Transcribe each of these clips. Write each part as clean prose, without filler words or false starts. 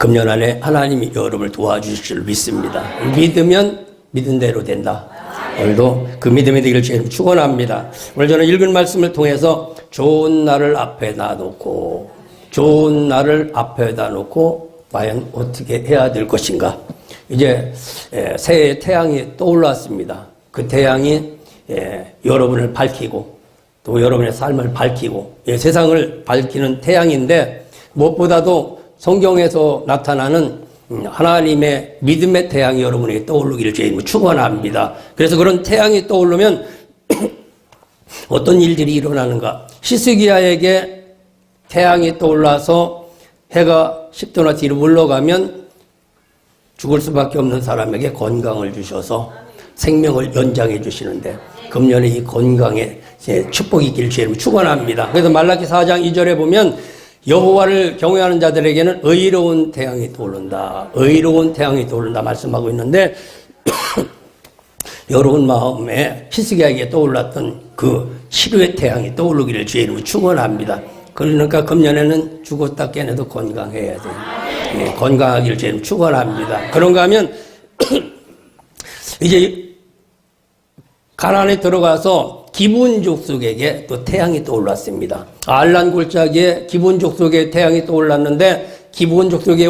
금년 안에 하나님이 여러분을 도와주실 줄 믿습니다. 믿으면 믿은 대로 된다. 오늘도 그 믿음이 되기를 주님 축원합니다. 오늘 저는 읽은 말씀을 통해서 좋은 날을 앞에다 놓고 과연 어떻게 해야 될 것인가. 이제 새해 태양이 떠올랐습니다. 그 태양이 여러분을 밝히고 또 여러분의 삶을 밝히고 세상을 밝히는 태양인데, 무엇보다도 성경에서 나타나는 하나님의 믿음의 태양이 여러분에게 떠오르기를 주님 축원합니다. 그래서 그런 태양이 떠오르면 어떤 일들이 일어나는가. 히스기야에게 태양이 떠올라서 해가 10도나 뒤로 물러가면 죽을 수밖에 없는 사람에게 건강을 주셔서 생명을 연장해 주시는데, 금년에 이 건강에 축복이 있기를 주님 축원합니다. 그래서 말라기 4장 2절에 보면 여호와를 경외하는 자들에게는 의로운 태양이 떠오른다. 의로운 태양이 떠오른다 말씀하고 있는데, 여러분 마음에 히스기야에게 떠올랐던 그 치료의 태양이 떠오르기를 주의 이름으로 축원합니다. 그러니까 금년에는 죽었다 깨어나도 건강해야 돼요. 건강하기를 주의 이름으로 축원합니다. 그런가 하면 이제 가나안에 들어가서 기브온 족속에게 또 태양이 떠올랐습니다. 알란 골짜기에 기브온 족속에 태양이 떠올랐는데, 기브온 족속에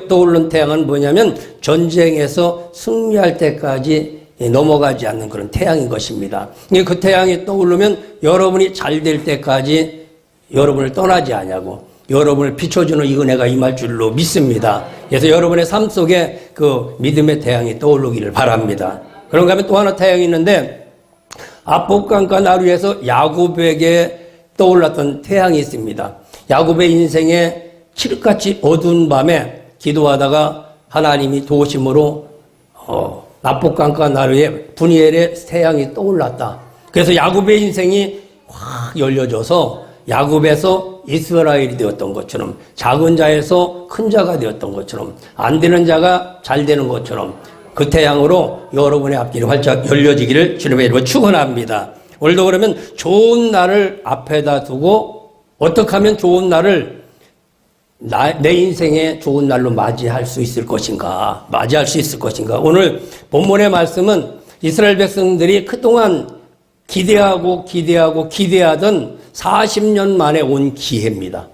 떠오른 태양은 뭐냐면 전쟁에서 승리할 때까지 넘어가지 않는 그런 태양인 것입니다. 그 태양이 떠오르면 여러분이 잘 될 때까지 여러분을 떠나지 않냐고, 여러분을 비춰주는 이 은혜가 임할 줄로 믿습니다. 그래서 여러분의 삶 속에 그 믿음의 태양이 떠오르기를 바랍니다. 그런가 하면 또 하나 태양이 있는데, 압복강가 나루에서 야곱에게 떠올랐던 태양이 있습니다. 야곱의 인생에 칠흑같이 어두운 밤에 기도하다가 하나님이 도우심으로 압복강가 나루에 분이엘의 태양이 떠올랐다. 그래서 야곱의 인생이 확 열려져서 야곱에서 이스라엘이 되었던 것처럼, 작은 자에서 큰 자가 되었던 것처럼, 안 되는 자가 잘 되는 것처럼 그 태양으로 여러분의 앞길이 활짝 열려지기를 주님의 이름으로 축원합니다. 오늘도 그러면 좋은 날을 앞에다 두고 어떻게 하면 좋은 날을 내 인생의 좋은 날로 맞이할 수 있을 것인가, 오늘 본문의 말씀은 이스라엘 백성들이 그동안 기대하던 40년 만에 온 기회입니다.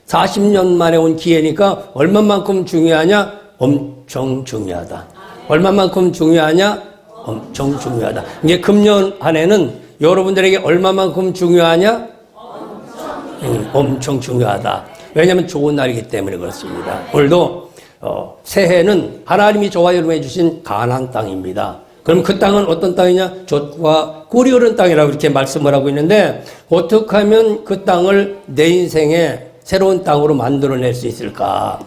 40년 만에 온 기회니까 얼마만큼 중요하냐? 엄청 중요하다. 얼마만큼 중요하냐? 엄청 중요하다. 이게 금년 안에는 여러분들에게 얼마만큼 중요하냐? 엄청 중요하다. 왜냐하면 좋은 날이기 때문에 그렇습니다. 오늘도 새해는 하나님이 저와 여러분에게 주신 가나안 땅입니다. 그럼 그 땅은 어떤 땅이냐? 젖과 꿀이 흐르는 땅이라고 이렇게 말씀을 하고 있는데, 어떻게 하면 그 땅을 내 인생의 새로운 땅으로 만들어낼 수 있을까?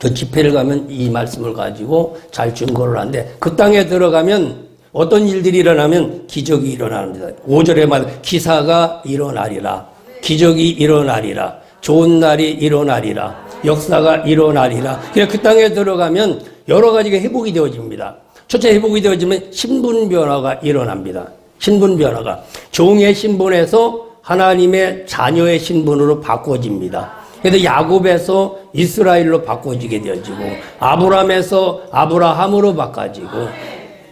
저 집회를 가면 이 말씀을 가지고 잘 증거를 하는데, 그 땅에 들어가면 어떤 일들이 일어나면 기적이 일어납니다. 5절에 말 기사가 일어나리라, 기적이 일어나리라, 좋은 날이 일어나리라, 역사가 일어나리라. 그래서 그 땅에 들어가면 여러 가지가 회복이 되어집니다. 첫째, 회복이 되어지면 신분 변화가 일어납니다. 신분 변화가 종의 신분에서 하나님의 자녀의 신분으로 바꿔집니다. 그래서 야곱에서 이스라엘로 바꿔지게 되어지고, 아브람에서 아브라함으로 바꿔지고,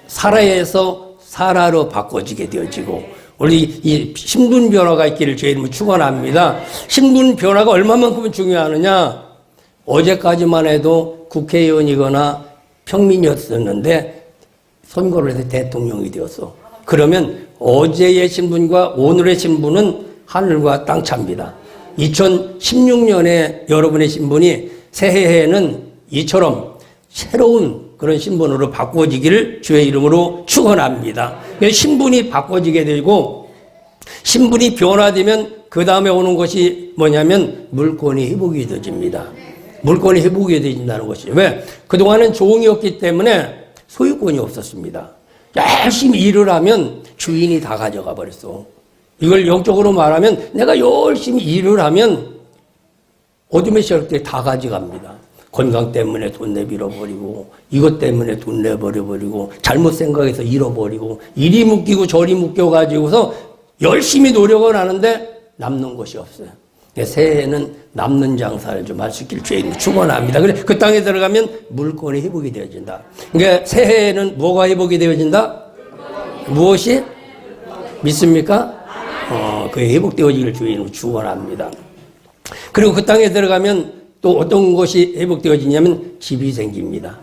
사라에서 사라로 바꿔지게 되어지고, 우리 이 신분 변화가 있기를 주의 이름으로 축원합니다. 신분 변화가 얼마만큼 중요하느냐? 어제까지만 해도 국회의원이거나 평민이었었는데 선거를 해서 대통령이 되었어. 그러면 어제의 신분과 오늘의 신분은 하늘과 땅 차입니다. 2016년에 여러분의 신분이 새해에는 이처럼 새로운 그런 신분으로 바꿔지기를 주의 이름으로 축원합니다. 신분이 바꿔지게 되고, 신분이 변화되면 그 다음에 오는 것이 뭐냐면 물권이 회복이 되어집니다. 물권이 회복이 되어진다는 것이죠. 왜? 그동안은 종이었기 때문에 소유권이 없었습니다. 열심히 일을 하면 주인이 다 가져가 버렸어. 이걸 영적으로 말하면 내가 열심히 일을 하면 어둠의 세력들이 다 가져갑니다. 건강 때문에 돈 내밀어버리고, 이것 때문에 돈 내버려버리고, 잘못 생각해서 잃어버리고, 이리 묶이고 저리 묶여가지고서 열심히 노력을 하는데 남는 것이 없어요. 새해에는 남는 장사를 좀 할 수 있길 주님 축원합니다. 그래 그 땅에 들어가면 물건이 회복이 되어진다. 그러니까 새해에는 뭐가 회복이 되어진다? 무엇이? 믿습니까? 그 회복되어지길 주님 축원합니다. 그리고 그 땅에 들어가면 또 어떤 것이 회복되어지냐면 집이 생깁니다.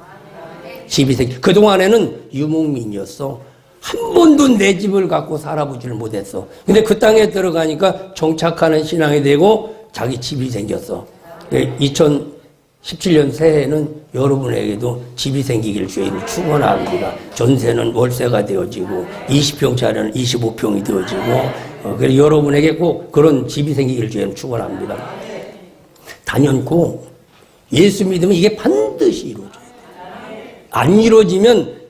집이 그동안에는 유목민이었어. 한 번도 내 집을 갖고 살아보지를 못했어. 근데 그 땅에 들어가니까 정착하는 신앙이 되고 자기 집이 생겼어. 2017년 새해에는 여러분에게도 집이 생기길 주님을 축원합니다. 전세는 월세가 되어지고 20평짜리는 25평이 되어지고 그래서 여러분에게 꼭 그런 집이 생기길 주님을 축원합니다. 단연코 예수 믿으면 이게 반드시 이루어져야 돼. 안 이루어지면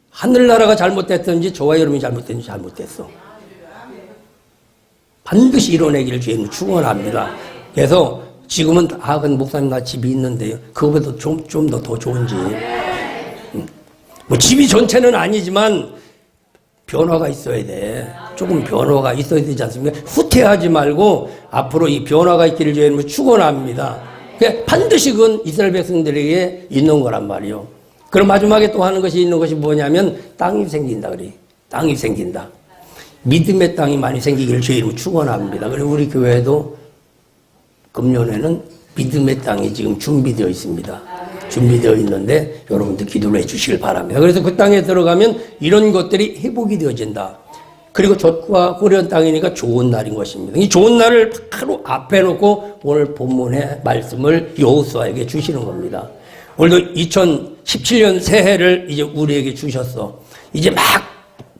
하늘나라가 잘못됐든지 저와 여러분이 잘못됐든지 잘못됐어. 반드시 이뤄내기를 주님을 축원합니다. 그래서 지금은 근데 목사님 나 집이 있는데요. 그거보다 좀 더 좋은 집. 뭐 집이 전체는 아니지만 변화가 있어야 돼. 조금 변화가 있어야 되지 않습니까? 후퇴하지 말고 앞으로 이 변화가 있기를 주님을 축원합니다. 반드시 그건 이스라엘 백성들에게 있는 거란 말이요. 그럼 마지막에 또 하는 것이 있는 것이 뭐냐면 땅이 생긴다 그래. 땅이 생긴다. 믿음의 땅이 많이 생기기를 주님을 축원합니다. 그리고 우리 교회도 금년에는 믿음의 땅이 지금 준비되어 있습니다. 준비되어 있는데 여러분들 기도를 해주시길 바랍니다. 그래서 그 땅에 들어가면 이런 것들이 회복이 되어진다. 그리고 젖과 고려한 땅이니까 좋은 날인 것입니다. 이 좋은 날을 바로 앞에 놓고 오늘 본문의 말씀을 여호수아에게 주시는 겁니다. 오늘도 2017년 새해를 이제 우리에게 주셨어. 이제 막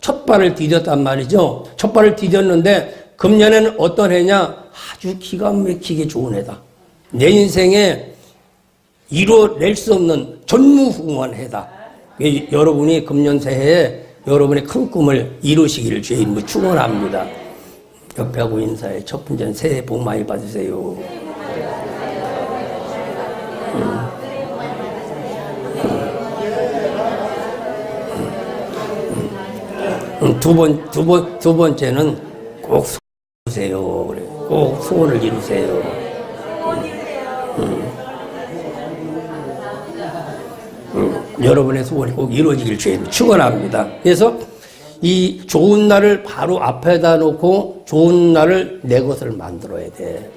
첫 발을 디뎠단 말이죠. 첫 발을 디뎠는데 금년에는 어떤 해냐? 아주 기가 막히게 좋은 해다. 내 인생에 이루어낼 수 없는 전무후무한 해다. 여러분이 금년 새해에 여러분의 큰 꿈을 이루시기를 주의 이름으로 축원합니다. 옆에하고 인사해. 첫 번째는 새해 복 많이 받으세요. 두 번째는 꼭 소원을 그래. 꼭 소원을 이루세요. 여러분의 소원이 꼭 이루어지길 주님 축원합니다. 그래서 이 좋은 날을 바로 앞에다 놓고 좋은 날을 내 것을 만들어야 돼.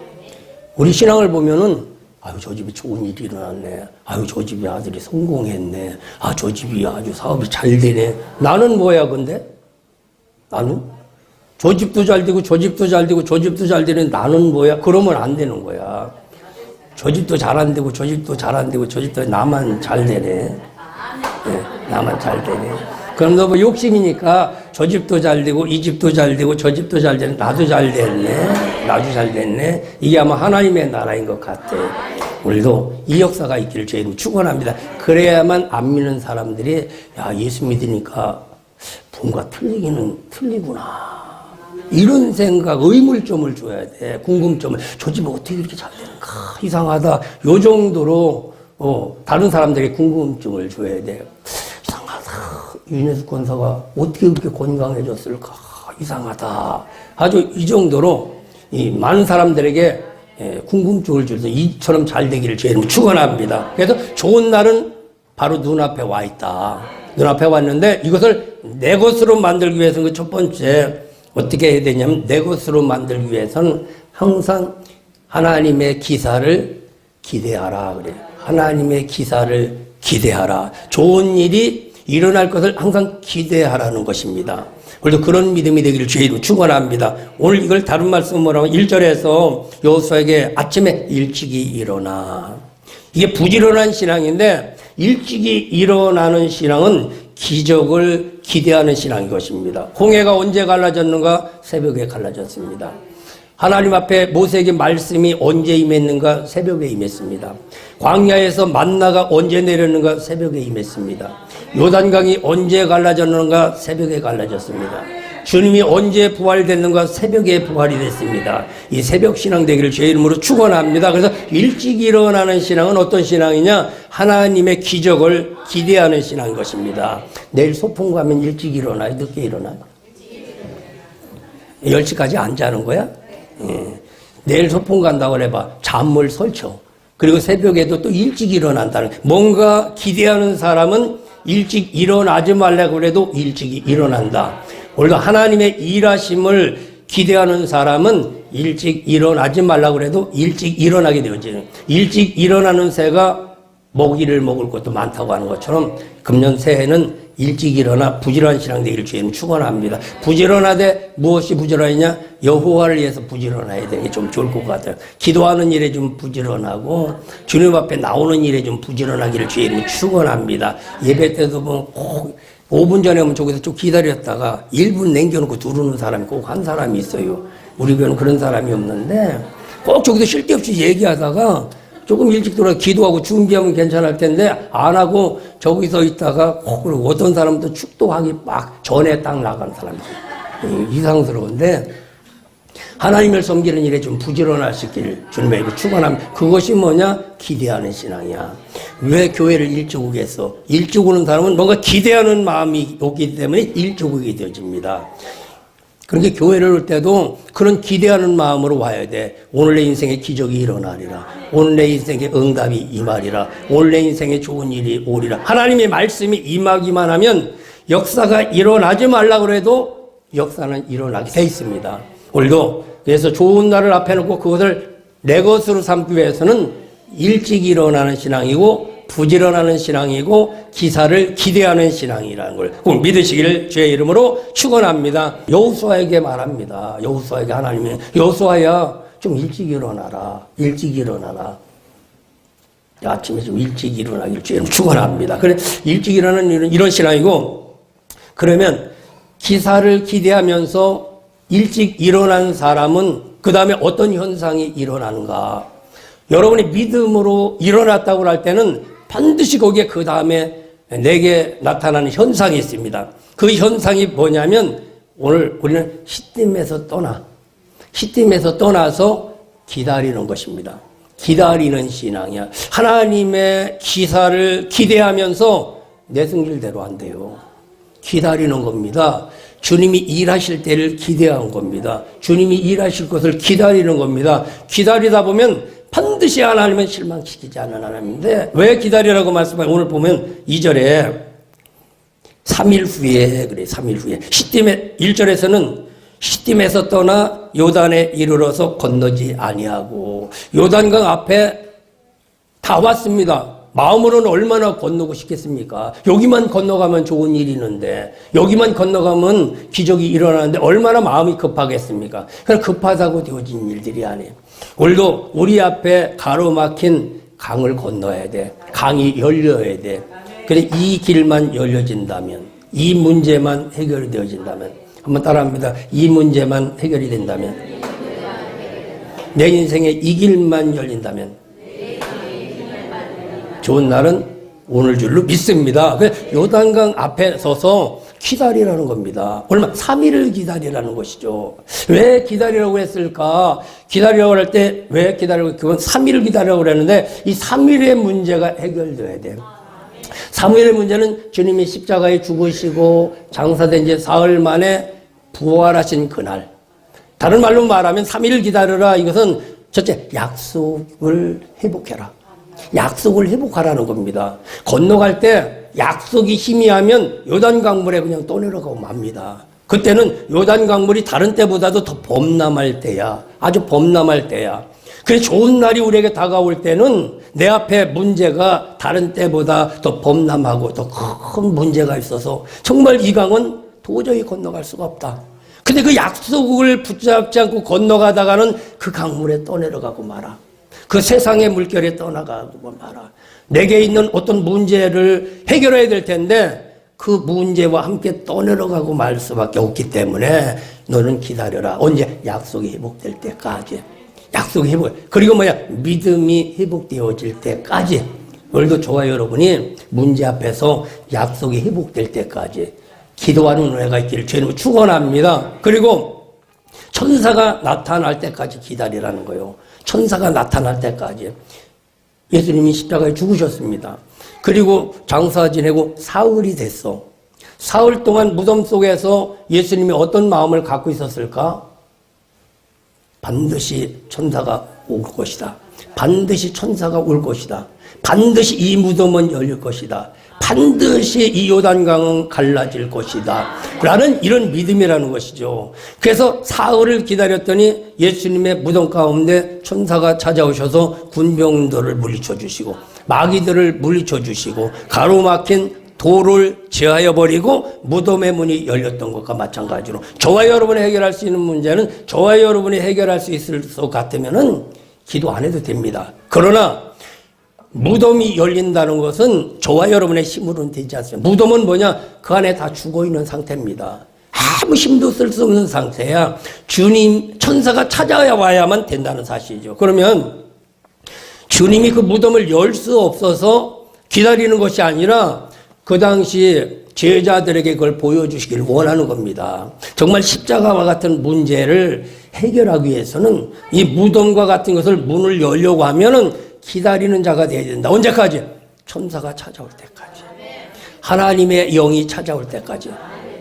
우리 신앙을 보면은 아유 저 집에 좋은 일이 일어났네. 아유 저 집에 아들이 성공했네. 아 저 집이 아주 사업이 잘 되네. 나는 뭐야 근데? 나는? 저 집도 잘 되고 저 집도 잘 되고 저 집도 잘 되는 나는 뭐야? 그러면 안 되는 거야. 저 집도 잘 안 되고 저 집도 잘 안 되고 저 집도 나만 잘 되네. 네, 나만 잘 되네. 그럼 너 뭐 욕심이니까 저 집도 잘 되고 이 집도 잘 되고 저 집도 잘 되네. 나도 잘 됐네. 나도 잘 됐네. 이게 아마 하나님의 나라인 것 같아. 오늘도 이 역사가 있기를 저희는 축원합니다. 그래야만 안 믿는 사람들이 야 예수 믿으니까 뭔가 틀리기는 틀리구나. 이런 생각, 의문점을 줘야 돼. 궁금점을. 저 집은 어떻게 이렇게 잘 되는가. 이상하다. 요 정도로 다른 사람들에게 궁금증을 줘야 돼. 이상하다. 윤혜숙 권사가 어떻게 그렇게 건강해졌을까. 이상하다. 아주 이 정도로 이 많은 사람들에게 궁금증을 줘서 이처럼 잘 되기를 저희는 축원합니다. 그래서 좋은 날은 바로 눈앞에 와 있다. 눈앞에 왔는데 이것을 내 것으로 만들기 위해서는 첫 번째 어떻게 해야 되냐면 내 것으로 만들기 위해서는 항상 하나님의 기사를 기대하라 그래요. 하나님의 기사를 기대하라. 좋은 일이 일어날 것을 항상 기대하라는 것입니다. 오늘도 그런 믿음이 되기를 주의로 축원합니다. 오늘 이걸 다른 말씀 뭐라고 1절에서 여호수아에게 아침에 일찍이 일어나. 이게 부지런한 신앙인데 일찍이 일어나는 신앙은 기적을 기대하는 신앙인 것입니다. 홍해가 언제 갈라졌는가? 새벽에 갈라졌습니다. 하나님 앞에 모세에게 말씀이 언제 임했는가? 새벽에 임했습니다. 광야에서 만나가 언제 내렸는가? 새벽에 임했습니다. 요단강이 언제 갈라졌는가? 새벽에 갈라졌습니다. 주님이 언제 부활됐는가? 새벽에 부활이 됐습니다. 이 새벽 신앙 되기를 제 이름으로 축원합니다. 그래서 일찍 일어나는 신앙은 어떤 신앙이냐? 하나님의 기적을 기대하는 신앙인 것입니다. 내일 소풍 가면 일찍 일어나요? 늦게 일어나요? 10시까지 안 자는 거야? 예. 내일 소풍 간다고 해봐. 잠을 설쳐. 그리고 새벽에도 또 일찍 일어난다는. 뭔가 기대하는 사람은 일찍 일어나지 말라고 그래도 일찍 일어난다. 오늘도 하나님의 일하심을 기대하는 사람은 일찍 일어나지 말라고 그래도 일찍 일어나게 되어지는. 일찍 일어나는 새가 먹이를 먹을 것도 많다고 하는 것처럼 금년 새해는 일찍 일어나 부지런한 신앙 되기를 주님 축원합니다. 부지런하되 무엇이 부지런하냐? 여호와를 위해서 부지런해야 되는 게 좀 좋을 것 같아요. 기도하는 일에 좀 부지런하고 주님 앞에 나오는 일에 좀 부지런하기를 주님 축원합니다. 예배 때도 보면 꼭 5분 전에 오면 저기서 좀 기다렸다가 1분 남겨놓고 두르는 사람이 꼭 한 사람이 있어요. 우리 교회는 그런 사람이 없는데 꼭 저기서 쉴 데 없이 얘기하다가 조금 일찍 들어가 기도하고 준비하면 괜찮을 텐데 안 하고 저기서 있다가 그리고 어떤 사람도 축도하기 막 전에 딱 나가는 사람이 이상스러운데 하나님을 섬기는 일에 좀 부지런하시길 주님의 축원합니다. 그것이 뭐냐? 기대하는 신앙이야. 왜 교회를 일찍 오겠어? 일찍 오는 사람은 뭔가 기대하는 마음이 오기 때문에 일찍 오게 되어집니다. 그러니까 교회를 올 때도 그런 기대하는 마음으로 와야 돼. 오늘 내 인생에 기적이 일어나리라. 오늘 내 인생에 응답이 임하리라. 오늘 내 인생에 좋은 일이 오리라. 하나님의 말씀이 임하기만 하면 역사가 일어나지 말라고 해도 역사는 일어나게 돼 있습니다. 오늘도 그래서 좋은 날을 앞에 놓고 그것을 내 것으로 삼기 위해서는 일찍 일어나는 신앙이고 부지런하는 신앙이고 기사를 기대하는 신앙이라는 걸 꼭 믿으시기를 주의 이름으로 축원합니다. 여호수아에게 말합니다. 여호수아에게 하나님이 여호수아야 좀 일찍 일어나라. 일찍 일어나라. 아침에 좀 일찍 일어나기를 주의 이름 축원합니다. 그래 일찍 일어나는 이런 신앙이고 그러면 기사를 기대하면서 일찍 일어난 사람은 그 다음에 어떤 현상이 일어나는가? 여러분이 믿음으로 일어났다고 할 때는 반드시 거기에 그 다음에 내게 나타나는 현상이 있습니다. 그 현상이 뭐냐면 오늘 우리는 시딤에서 떠나서 기다리는 것입니다. 기다리는 신앙이야. 하나님의 기사를 기대하면서 내 승질대로 안 돼요. 기다리는 겁니다. 주님이 일하실 때를 기대한 겁니다. 주님이 일하실 것을 기다리는 겁니다. 기다리다 보면 반드시 하나님은 실망시키지 않는 하나님인데 왜 기다리라고 말씀하세요? 오늘 보면 2절에 3일 후에 그래 3일 후에 시딤에 1절에서는 시딤에서 떠나 요단에 이르러서 건너지 아니하고 요단강 앞에 다 왔습니다. 마음으로는 얼마나 건너고 싶겠습니까? 여기만 건너가면 좋은 일이 있는데 여기만 건너가면 기적이 일어나는데 얼마나 마음이 급하겠습니까? 그냥 급하다고 되어진 일들이 아니에요. 오늘도 우리 앞에 가로막힌 강을 건너야 돼. 강이 열려야 돼. 그래 이 길만 열려진다면 이 문제만 해결이 되어진다면 한번 따라합니다. 이 문제만 해결이 된다면 내 인생에 이 길만 열린다면 좋은 날은 오늘 줄로 믿습니다. 요단강 앞에 서서 기다리라는 겁니다. 얼마? 3일을 기다리라는 것이죠. 왜 기다리라고 했을까? 기다리라고 할 때 왜 기다리라고 그건 3일을 기다리라고 그랬는데 이 3일의 문제가 해결돼야 돼요. 3일의 문제는 주님이 십자가에 죽으시고 장사된 지 사흘 만에 부활하신 그날. 다른 말로 말하면 3일을 기다려라. 이것은 첫째 약속을 회복해라. 약속을 회복하라는 겁니다. 건너갈 때 약속이 희미하면 요단강물에 그냥 떠내려가고 맙니다. 그때는 요단강물이 다른 때보다도 더 범람할 때야. 아주 범람할 때야. 그래서 좋은 날이 우리에게 다가올 때는 내 앞에 문제가 다른 때보다 더 범람하고 더 큰 문제가 있어서 정말 이 강은 도저히 건너갈 수가 없다. 근데 그 약속을 붙잡지 않고 건너가다가는 그 강물에 떠내려가고 말아. 그 세상의 물결에 떠나가고 말아. 내게 있는 어떤 문제를 해결해야 될 텐데 그 문제와 함께 떠내려가고 말 수밖에 없기 때문에 너는 기다려라. 언제? 약속이 회복될 때까지. 약속이 회복. 그리고 뭐야? 믿음이 회복되어질 때까지. 오늘도 저와 여러분이 문제 앞에서 약속이 회복될 때까지 기도하는 은혜가 있기를 주님을 축원합니다. 그리고 천사가 나타날 때까지 기다리라는 거예요. 천사가 나타날 때까지. 예수님이 십자가에 죽으셨습니다. 그리고 장사 지내고 사흘이 됐어. 사흘 동안 무덤 속에서 예수님이 어떤 마음을 갖고 있었을까? 반드시 천사가 올 것이다. 반드시 천사가 올 것이다. 반드시 이 무덤은 열릴 것이다. 반드시 이 요단강은 갈라질 것이다. 라는 이런 믿음이라는 것이죠. 그래서 사흘을 기다렸더니 예수님의 무덤 가운데 천사가 찾아오셔서 군병들을 물리쳐 주시고 마귀들을 물리쳐 주시고 가로막힌 돌을 제하여 버리고 무덤의 문이 열렸던 것과 마찬가지로 저와 여러분이 해결할 수 있는 문제는 저와 여러분이 해결할 수 있을 것 같으면은 기도 안 해도 됩니다. 그러나 무덤이 열린다는 것은 저와 여러분의 힘으로는 되지 않습니다. 무덤은 뭐냐? 그 안에 다 죽어 있는 상태입니다. 아무 힘도 쓸 수 없는 상태야. 주님, 천사가 찾아와야만 된다는 사실이죠. 그러면 주님이 그 무덤을 열 수 없어서 기다리는 것이 아니라 그 당시 제자들에게 그걸 보여주시기를 원하는 겁니다. 정말 십자가와 같은 문제를 해결하기 위해서는 이 무덤과 같은 것을 문을 열려고 하면은 기다리는 자가 되어야 된다. 언제까지? 천사가 찾아올 때까지. 하나님의 영이 찾아올 때까지.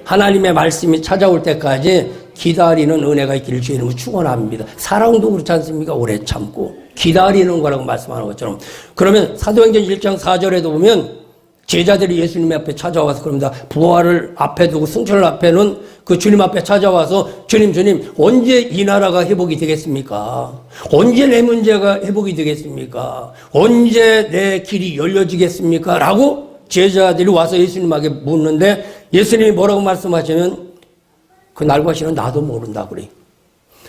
하나님의 말씀이 찾아올 때까지 기다리는 은혜가 있기를 주의 이름으로 축원합니다. 사랑도 그렇지 않습니까? 오래 참고 기다리는 거라고 말씀하는 것처럼. 그러면 사도행전 1장 4절에도 보면 제자들이 예수님 앞에 찾아와서 그럽니다. 부활을 앞에 두고 승천을 앞에 놓은 그 주님 앞에 찾아와서 주님 언제 이 나라가 회복이 되겠습니까? 언제 내 문제가 회복이 되겠습니까? 언제 내 길이 열려지겠습니까? 라고 제자들이 와서 예수님에게 묻는데 예수님이 뭐라고 말씀하시면 그 날과 시는 나도 모른다 그래.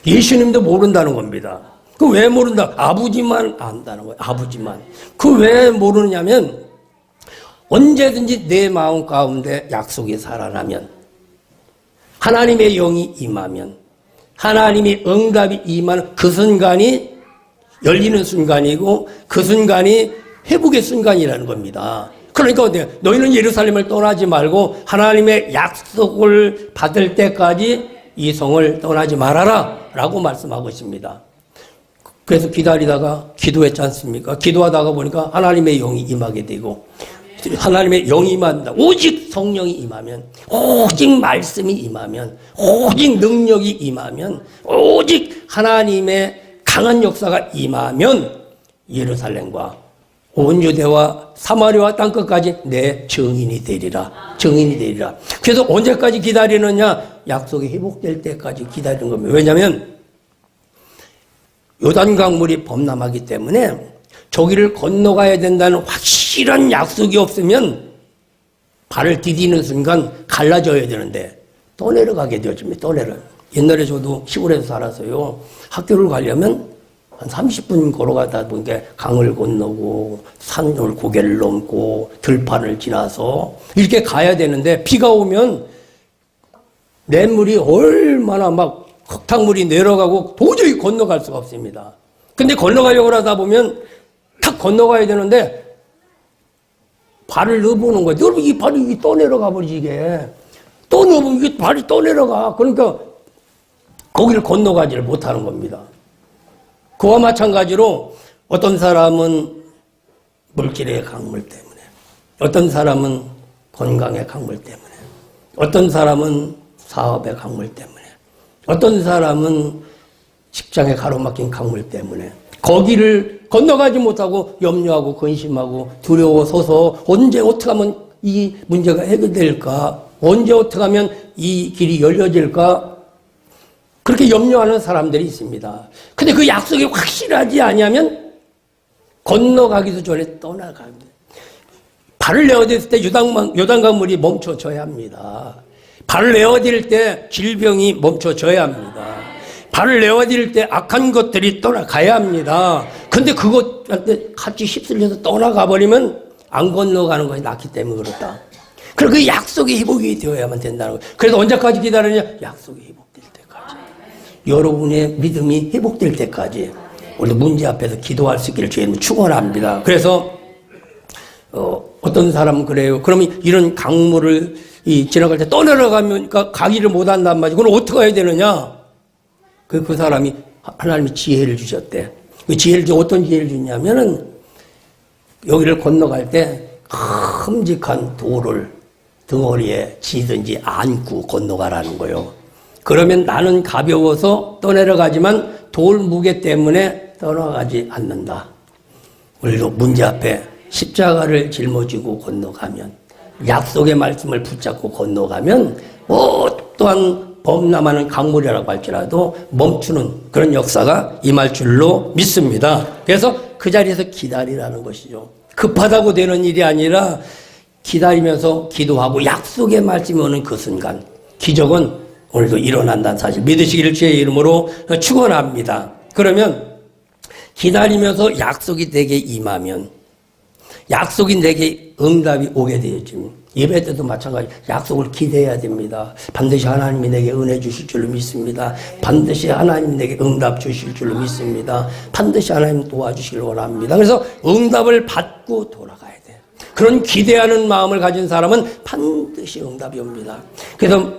예수님도 모른다는 겁니다. 그 왜 모른다? 아버지만 안다는 거예요. 아버지만. 그 왜 모르느냐면 언제든지 내 마음 가운데 약속이 살아나면 하나님의 영이 임하면 하나님의 응답이 임하는 그 순간이 열리는 순간이고 그 순간이 회복의 순간이라는 겁니다. 그러니까 너희는 예루살렘을 떠나지 말고 하나님의 약속을 받을 때까지 이 성을 떠나지 말아라 라고 말씀하고 있습니다. 그래서 기다리다가 기도했지 않습니까? 기도하다가 보니까 하나님의 영이 임하게 되고 하나님의 영이 임한다. 오직 성령이 임하면, 오직 말씀이 임하면, 오직 능력이 임하면, 오직 하나님의 강한 역사가 임하면 예루살렘과 온 유대와 사마리아 땅끝까지 내 증인이 되리라. 증인이 되리라. 그래서 언제까지 기다리느냐? 약속이 회복될 때까지 기다리는 겁니다. 왜냐하면 요단강물이 범람하기 때문에 저기를 건너가야 된다는 확실한 약속이 없으면 발을 디디는 순간 갈라져야 되는데 또 내려가게 되어집니다. 또 내려. 옛날에 저도 시골에서 살아서요. 학교를 가려면 한 30분 걸어가다 보니까 강을 건너고 산을 고개를 넘고 들판을 지나서 이렇게 가야 되는데 비가 오면 냇물이 얼마나 막 흙탕물이 내려가고 도저히 건너갈 수가 없습니다. 근데 건너가려고 하다 보면 탁 건너가야 되는데 발을 넣어보는 거예요. 여러분 이 발이 떠내려가 버리지 이게. 또 넣으면 이게 발이 떠내려가. 그러니까 거기를 건너가지를 못하는 겁니다. 그와 마찬가지로 어떤 사람은 물질의 강물 때문에, 어떤 사람은 건강의 강물 때문에, 어떤 사람은 사업의 강물 때문에, 어떤 사람은 직장에 가로막힌 강물 때문에 거기를 건너가지 못하고 염려하고 근심하고 두려워서서 언제 어떻게 하면 이 문제가 해결될까? 언제 어떻게 하면 이 길이 열려질까? 그렇게 염려하는 사람들이 있습니다. 근데 그 약속이 확실하지 않으면 건너가기도 전에 떠나갑니다. 발을 내어댈 때 요단강물이 멈춰져야 합니다. 발을 내어댈 때 질병이 멈춰져야 합니다. 발을 내어댈 때 악한 것들이 떠나가야 합니다. 근데 그것한테 같이 휩쓸려서 떠나가 버리면 안 건너가는 것이 낫기 때문에 그렇다. 그리고 그 약속이 회복이 되어야만 된다는 거예요. 그래서 언제까지 기다리냐? 약속이 회복될 때까지. 여러분의 믿음이 회복될 때까지 우리 문제 앞에서 기도할 수 있기를 주님 축원합니다. 그래서 어떤 사람은 그래요. 그러면 이런 강물을 지나갈 때 떠내려가면 가기를 못한단 말이죠. 그럼 어떻게 해야 되느냐? 그 사람이 하나님이 지혜를 주셨대. 그 지혜를 어떤 지혜를 주냐면은 여기를 건너갈 때 큼직한 돌을 덩어리에 지든지 안고 건너가라는 거예요. 그러면 나는 가벼워서 떠내려가지만 돌 무게 때문에 떠나가지 않는다. 우리도 문제 앞에 십자가를 짊어지고 건너가면, 약속의 말씀을 붙잡고 건너가면 어떠한 범람하는 강물이라고 할지라도 멈추는 그런 역사가 임할 줄로 믿습니다. 그래서 그 자리에서 기다리라는 것이죠. 급하다고 되는 일이 아니라 기다리면서 기도하고 약속의 말씀이 오는 그 순간 기적은 오늘도 일어난다는 사실 믿으시기를 주의 이름으로 축원합니다. 그러면 기다리면서 약속이 내게 임하면, 약속이 내게 응답이 오게 되어지면, 예배 때도 마찬가지 약속을 기대해야 됩니다. 반드시 하나님이 내게 은혜 주실 줄로 믿습니다. 반드시 하나님 내게 응답 주실 줄로 믿습니다. 반드시 하나님 도와주시길 원합니다. 그래서 응답을 받고 돌아가야 돼요. 그런 기대하는 마음을 가진 사람은 반드시 응답이 옵니다. 그래서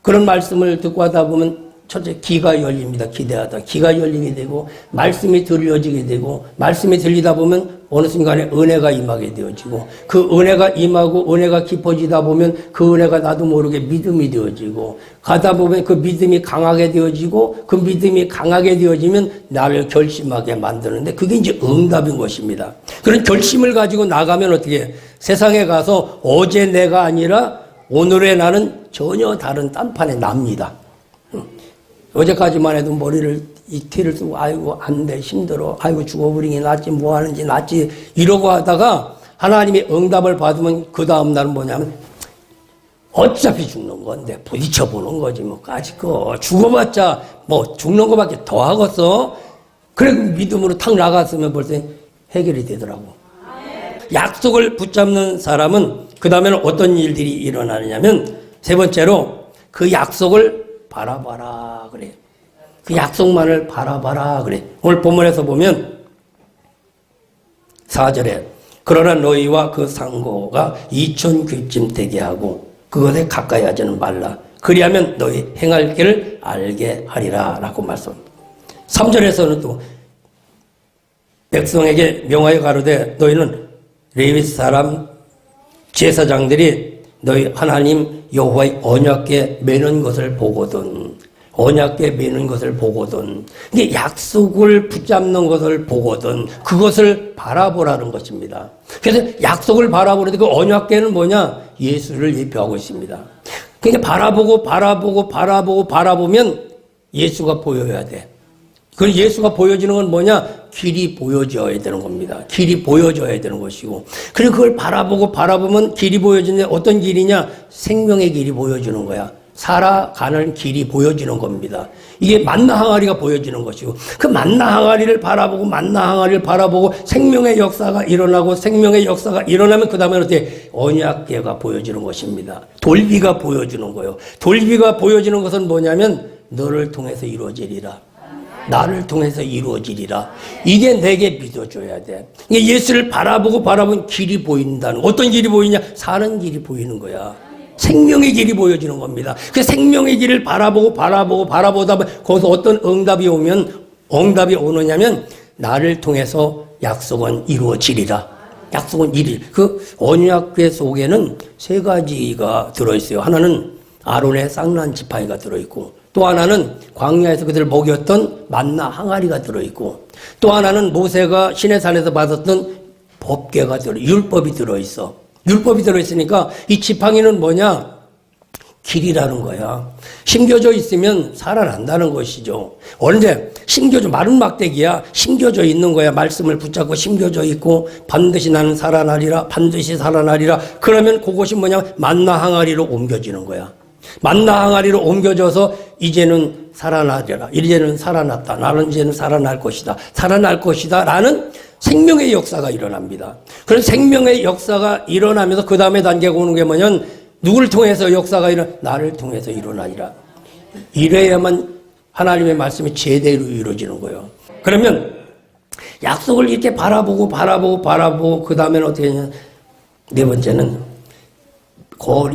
그런 말씀을 듣고 하다 보면 첫째 귀가 열립니다. 기대하다 귀가 열리게 되고 말씀이 들려지게 되고 말씀이 들리다 보면 어느 순간에 은혜가 임하게 되어지고 그 은혜가 임하고 은혜가 깊어지다 보면 그 은혜가 나도 모르게 믿음이 되어지고 가다 보면 그 믿음이 강하게 되어지고 그 믿음이 강하게 되어지면 나를 결심하게 만드는데 그게 이제 응답인 것입니다. 그런 결심을 가지고 나가면 어떻게 해요? 세상에 가서 어제 내가 아니라 오늘의 나는 전혀 다른 딴판에 납니다. 어제까지만 해도 머리를 이틀을 쓰고 아이고 안 돼 힘들어 아이고 죽어버리는 게 낫지 뭐 하는지 낫지 이러고 하다가 하나님의 응답을 받으면 그 다음 날은 뭐냐면 어차피 죽는 건데 부딪혀보는 거지 뭐까짓 거 죽어봤자 뭐 죽는 거밖에 더 하겠어. 그래 믿음으로 탁 나갔으면 벌써 해결이 되더라고. 약속을 붙잡는 사람은 그 다음에는 어떤 일들이 일어나느냐면 세 번째로 그 약속을 바라봐라 그래. 그 약속만을 바라봐라 그래. 오늘 본문에서 보면 4절에 그러나 너희와 그 상고가 2000규쯤 되게 하고 그것에 가까이 하지는 말라. 그리하면 너희 행할 길을 알게 하리라 라고 말씀합니다. 3절에서는 또 백성에게 명하여 가로되 너희는 레위 사람 제사장들이 너희 하나님 여호와의 언약궤 매는 것을 보거든. 언약궤 매는 것을 보거든. 이게 약속을 붙잡는 것을 보거든. 그것을 바라보라는 것입니다. 그래서 약속을 바라보는데 그 언약궤는 뭐냐? 예수를 예표하고 있습니다. 그러니까 바라보면 예수가 보여야 돼. 그 예수가 보여지는 건 뭐냐? 길이 보여져야 되는 겁니다. 길이 보여져야 되는 것이고. 그리고 그걸 바라보면 길이 보여지는데 어떤 길이냐? 생명의 길이 보여지는 거야. 살아가는 길이 보여지는 겁니다. 이게 만나 항아리가 보여지는 것이고 그 만나 항아리를 바라보고 생명의 역사가 일어나고 생명의 역사가 일어나면 그 다음에 어떻게 언약궤가 보여지는 것입니다. 돌비가 보여지는 거예요. 돌비가 보여지는 것은 뭐냐면 너를 통해서 이루어지리라. 나를 통해서 이루어지리라. 이게 내게 믿어줘야 돼. 예수를 바라보면 길이 보인다는 거. 어떤 길이 보이냐? 사는 길이 보이는 거야. 생명의 길이 보여지는 겁니다. 그 생명의 길을 바라보다 보면 거기서 어떤 응답이 오느냐면 나를 통해서 약속은 이루어지리라. 약속은 이루어지리라. 그 언약궤 속에는 세 가지가 들어있어요. 하나는 아론의 쌍난 지팡이가 들어있고 또 하나는 광야에서 그들을 먹였던 만나 항아리가 들어있고 또 하나는 모세가 시내산에서 받았던 법궤가 율법이 들어있어. 율법이 들어있으니까 이 지팡이는 뭐냐? 길이라는 거야. 심겨져 있으면 살아난다는 것이죠. 언제? 심겨져, 마른 막대기야. 심겨져 있는 거야. 말씀을 붙잡고 심겨져 있고 반드시 나는 살아나리라. 반드시 살아나리라. 그러면 그것이 뭐냐면 만나 항아리로 옮겨지는 거야. 만나 항아리로 옮겨져서 이제는 살아나리라. 이제는 살아났다. 나는 이제는 살아날 것이다. 살아날 것이다. 라는 생명의 역사가 일어납니다. 그런 생명의 역사가 일어나면서 그 다음에 단계가 오는 게 뭐냐면 누구를 통해서 역사가 나를 통해서 일어나리라. 이래야만 하나님의 말씀이 제대로 이루어지는 거예요. 그러면 약속을 이렇게 바라보고 그 다음에는 어떻게 하냐. 네 번째는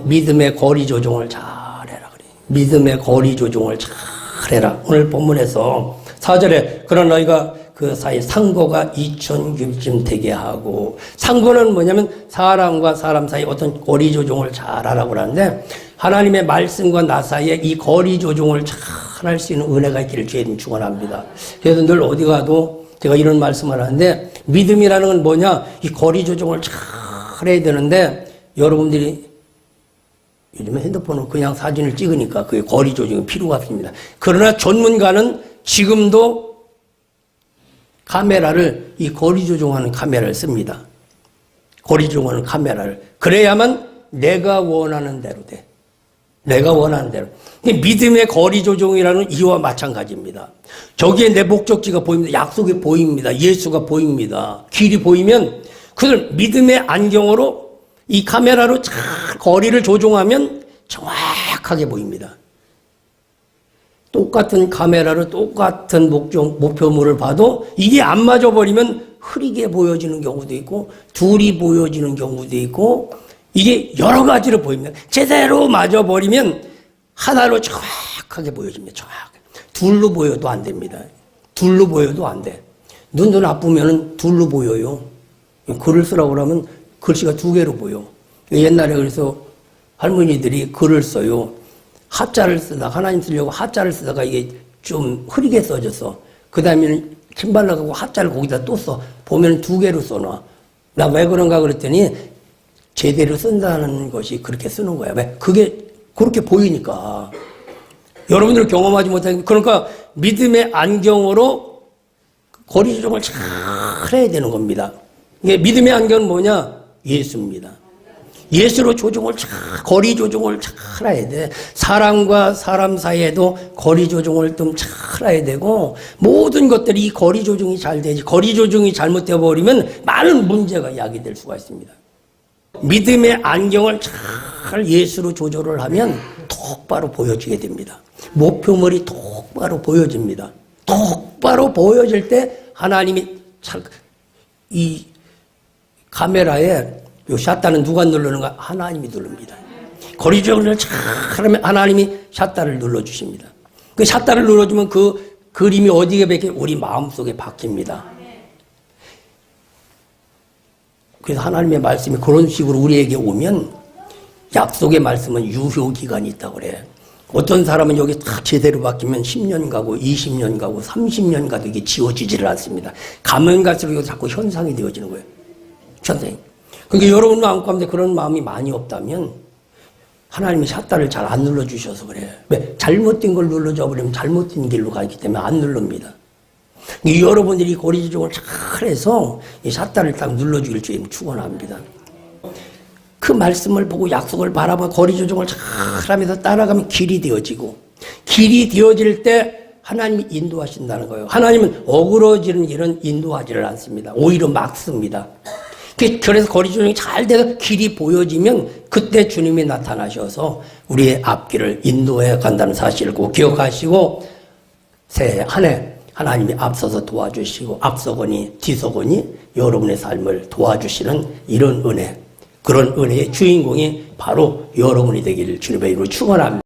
믿음의 거리 조정을 잘해라. 그래. 믿음의 거리 조정을 잘해라. 오늘 본문에서 4절에 그러나 너희가 그 사이 상고가 2000규빗쯤 되게 하고, 상고는 뭐냐면 사람과 사람 사이 어떤 거리 조종을 잘 하라고 그러는데, 하나님의 말씀과 나 사이에 이 거리 조종을 잘 할 수 있는 은혜가 있기를 주님 축원합니다. 그래서 늘 어디 가도 제가 이런 말씀을 하는데, 믿음이라는 건 뭐냐? 이 거리 조종을 잘 해야 되는데, 여러분들이 요즘에 핸드폰은 그냥 사진을 찍으니까 그게 거리 조정이 필요가 없습니다. 그러나 전문가는 지금도 카메라를, 이 거리 조정하는 카메라를 씁니다. 거리 조정하는 카메라를. 그래야만 내가 원하는 대로 돼. 내가 원하는 대로. 믿음의 거리 조정이라는 이와 마찬가지입니다. 저기에 내 목적지가 보입니다. 약속이 보입니다. 예수가 보입니다. 길이 보이면 그들 믿음의 안경으로 이 카메라로 잘 거리를 조종하면 정확하게 보입니다. 똑같은 카메라로 똑같은 목표물을 봐도 이게 안 맞아버리면 흐리게 보여지는 경우도 있고 둘이 보여지는 경우도 있고 이게 여러 가지로 보입니다. 제대로 맞아버리면 하나로 정확하게 보여집니다. 정확하게. 둘로 보여도 안 됩니다. 둘로 보여도 안 돼. 눈도 나쁘면 둘로 보여요. 글을 쓰라고 그러면 글씨가 두 개로 보여. 옛날에 그래서 할머니들이 글을 써요. 하자를 쓰다가, 하나님 쓰려고 하자를 쓰다가 이게 좀 흐리게 써졌어. 그 다음에는 침발라가고 하자를 거기다 또 써. 보면 두 개로 써놔. 나 왜 그런가 그랬더니 제대로 쓴다는 것이 그렇게 쓰는 거야. 왜? 그게 그렇게 보이니까. 여러분들 경험하지 못하는, 그러니까 믿음의 안경으로 거리 조정을 잘 해야 되는 겁니다. 이게 믿음의 안경은 뭐냐? 예수입니다. 예수로 조종을 거리 조종을 잘 해야 돼. 사람과 사람 사이에도 거리 조종을 좀 잘 해야 되고, 모든 것들이 이 거리 조종이 잘 되지. 거리 조종이 잘못되어 버리면 많은 문제가 야기될 수가 있습니다. 믿음의 안경을 잘 예수로 조절을 하면 똑바로 보여지게 됩니다. 목표물이 똑바로 보여집니다. 똑바로 보여질 때 하나님이 이 카메라에 요 샷다는 누가 누르는가? 하나님이 누릅니다. 거리 조절을 잘하면 하나님이 샷다를 눌러주십니다. 그 샷다를 눌러주면 그 그림이 어디에 박혀? 우리 마음속에 박힙니다. 그래서 하나님의 말씀이 그런 식으로 우리에게 오면 약속의 말씀은 유효기간이 있다고 그래. 어떤 사람은 여기 딱 제대로 바뀌면 10년 가고 20년 가고 30년 가도 이게 지워지지를 않습니다. 가면 갈수록 이거 자꾸 현상이 되어지는 거예요. 현상이. 그러니까 여러분 마음 가운데 그런 마음이 많이 없다면 하나님이 샷다를 잘 안 눌러주셔서 그래. 왜? 잘못된 걸 눌러줘 버리면 잘못된 길로 가기 때문에 안 누릅니다. 여러분들이 거리 조정을 잘해서 이 샷다를 딱 눌러주길 주님 축원합니다. 그 말씀을 보고 약속을 바라보고 거리 조정을 잘하면서 따라가면 길이 되어지고, 길이 되어질 때 하나님이 인도하신다는 거예요. 하나님은 어그러지는 일은 인도하지를 않습니다. 오히려 막습니다. 그래서 거리 조정이 잘 돼서 길이 보여지면 그때 주님이 나타나셔서 우리의 앞길을 인도해 간다는 사실을 꼭 기억하시고, 새해 한 해 하나님이 앞서서 도와주시고 앞서거니 뒤서거니 여러분의 삶을 도와주시는 이런 은혜, 그런 은혜의 주인공이 바로 여러분이 되기를 주님의 이름으로 축원합니다.